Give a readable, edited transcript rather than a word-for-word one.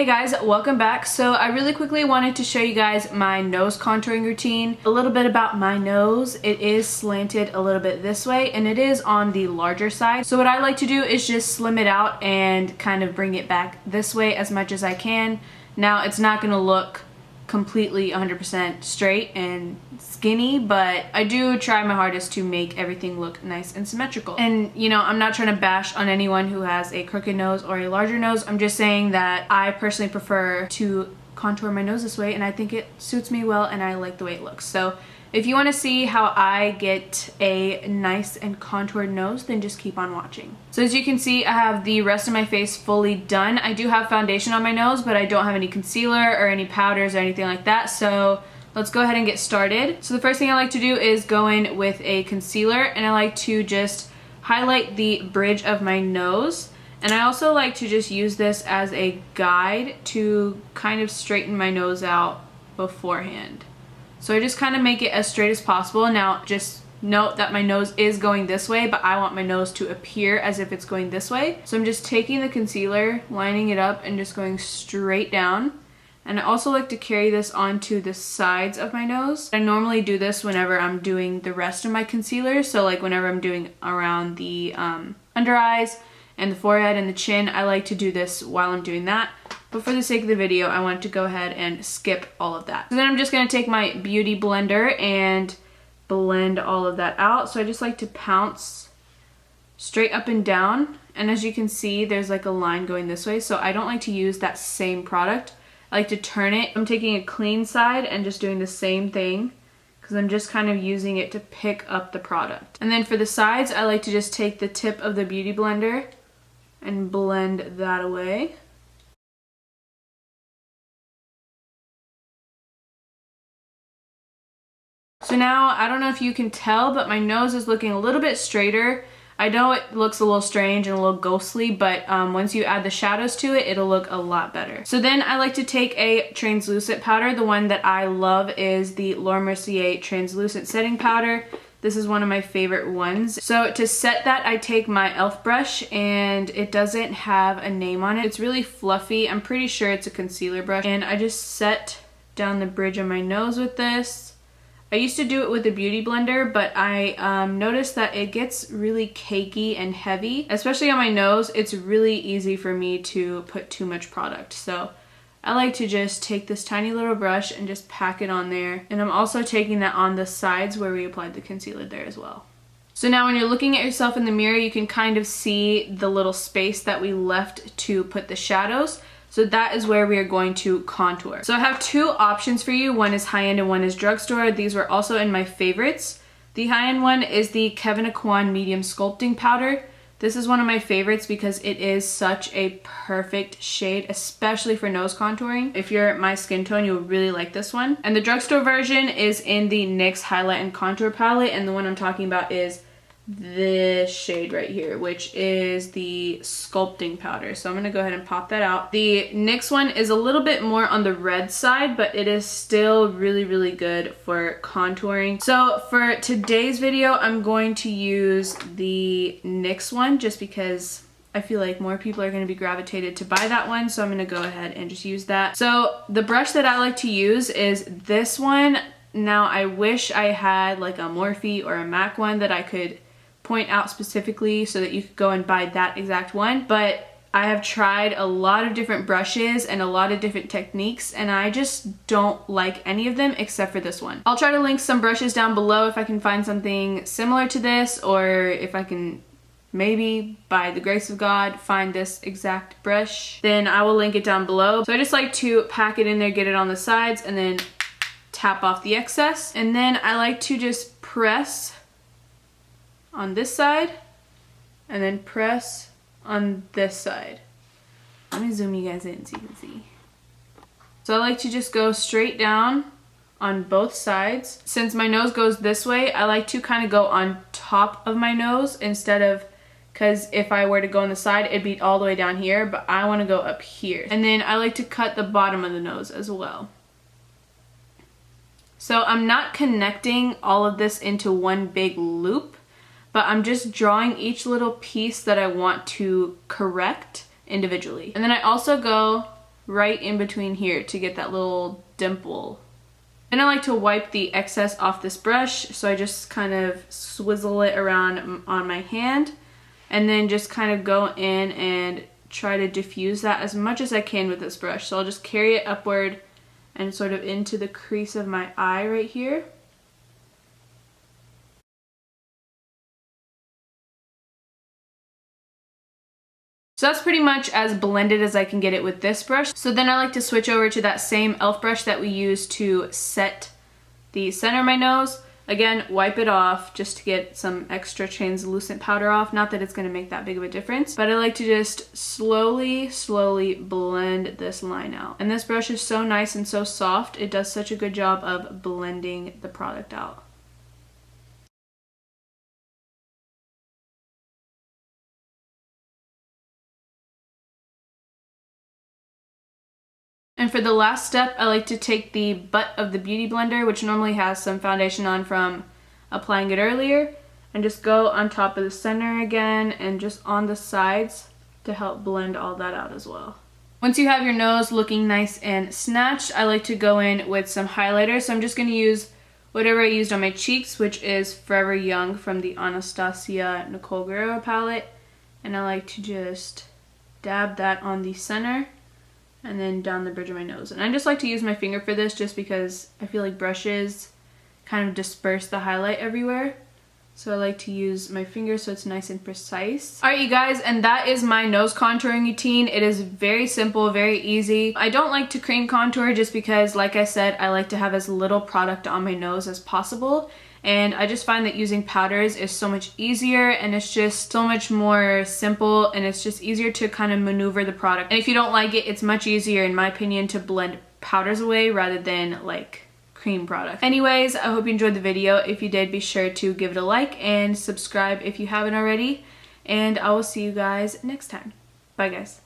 Hey guys, welcome back. So I really quickly wanted to show you guys my nose contouring routine. A little bit about my nose. It is slanted a little bit this way and it is on the larger side. So what I like to do is just slim it out and kind of bring it back this way as much as I can. Now it's not going to look completely 100% straight and skinny, but I do try my hardest to make everything look nice and symmetrical. And you know, I'm not trying to bash on anyone who has a crooked nose or a larger nose. I'm just saying that I personally prefer to contour my nose this way and I think it suits me well and I like the way it looks. So if you want to see how I get a nice and contoured nose, then just keep on watching. So as you can see, I have the rest of my face fully done. I do have foundation on my nose, but I don't have any concealer or any powders or anything like that. So let's go ahead and get started. So the first thing I like to do is go in with a concealer and I like to just highlight the bridge of my nose. And I also like to just use this as a guide to kind of straighten my nose out beforehand. So I just kind of make it as straight as possible. Now just note that my nose is going this way, but I want my nose to appear as if it's going this way. So I'm just taking the concealer, lining it up, and just going straight down. And I also like to carry this onto the sides of my nose. I normally do this whenever I'm doing the rest of my concealer. So like whenever I'm doing around the under eyes and the forehead and the chin, I like to do this while I'm doing that. But for the sake of the video, I want to go ahead and skip all of that. So then I'm just going to take my beauty blender and blend all of that out. So I just like to pounce straight up and down. And as you can see, there's like a line going this way. So I don't like to use that same product. I like to turn it. I'm taking a clean side and just doing the same thing because I'm just kind of using it to pick up the product. And then for the sides, I like to just take the tip of the beauty blender and blend that away. So now, I don't know if you can tell, but my nose is looking a little bit straighter. I know it looks a little strange and a little ghostly, but once you add the shadows to it, it'll look a lot better. So then I like to take a translucent powder. The one that I love is the Mercier translucent setting powder. This is one of my favorite ones. So to set that, I take my e.l.f. brush and it doesn't have a name on it. It's really fluffy. I'm pretty sure it's a concealer brush. And I just set down the bridge of my nose with this. I used to do it with a beauty blender, but I noticed that it gets really cakey and heavy, especially on my nose. It's really easy for me to put too much product. So I like to just take this tiny little brush and just pack it on there. And I'm also taking that on the sides where we applied the concealer there as well. So now when you're looking at yourself in the mirror, you can kind of see the little space that we left to put the shadows. So that is where we are going to contour. So I have two options for you. One is high-end and one is drugstore. These were also in my favorites. The high-end one is the Aucoin medium sculpting powder. This is one of my favorites because it is such a perfect shade, especially for nose contouring. If you're my skin tone, you'll really like this one. And the drugstore version is in the NYX highlight and contour palette, and the one I'm talking about is this shade right here, which is the sculpting powder. So I'm going to go ahead and pop that out. The NYX one is a little bit more on the red side, but it is still really, really good for contouring. So for today's video, I'm going to use the NYX one just because I feel like more people are going to be gravitated to buy that one. So I'm going to go ahead and just use that. So the brush that I like to use is this one. Now I wish I had like a Morphe or a MAC one that I could point out specifically so that you could go and buy that exact one, but I have tried a lot of different brushes and a lot of different techniques and I just don't like any of them except for this one. I'll try to link some brushes down below if I can find something similar to this, or if I can maybe, by the grace of God, find this exact brush, then I will link it down below. So I just like to pack it in there, get it on the sides, and then tap off the excess. And then I like to just press on this side and then press on this side. Let me zoom you guys in so you can see. So I like to just go straight down on both sides. Since my nose goes this way, I like to kind of go on top of my nose instead of, because if I were to go on the side, it'd be all the way down here, but I want to go up here. And then I like to cut the bottom of the nose as well. So I'm not connecting all of this into one big loop, but I'm just drawing each little piece that I want to correct individually. And then I also go right in between here to get that little dimple. Then I like to wipe the excess off this brush, so I just kind of swizzle it around on my hand and then just kind of go in and try to diffuse that as much as I can with this brush. So I'll just carry it upward and sort of into the crease of my eye right here. So that's pretty much as blended as I can get it with this brush. So then I like to switch over to that same e.l.f. brush that we use to set the center of my nose. Again, wipe it off just to get some extra translucent powder off. Not that it's going to make that big of a difference, but I like to just slowly blend this line out. And this brush is so nice and so soft. It does such a good job of blending the product out. And for the last step, I like to take the butt of the Beauty Blender, which normally has some foundation on from applying it earlier, and just go on top of the center again and just on the sides to help blend all that out as well. Once you have your nose looking nice and snatched, I like to go in with some highlighter. So I'm just going to use whatever I used on my cheeks, which is Forever Young from the ABHxNicole Guerriero palette. And I like to just dab that on the center and then down the bridge of my nose. And I just like to use my finger for this just because I feel like brushes kind of disperse the highlight everywhere. So I like to use my finger so it's nice and precise. Alright you guys, and that is my nose contouring routine. It is very simple, very easy. I don't like to cream contour just because, like I said, I like to have as little product on my nose as possible. And I just find that using powders is so much easier and it's just so much more simple and it's just easier to kind of maneuver the product. And if you don't like it, it's much easier in my opinion to blend powders away rather than like cream products. Anyways, I hope you enjoyed the video. If you did, be sure to give it a like and subscribe if you haven't already. And I will see you guys next time. Bye guys.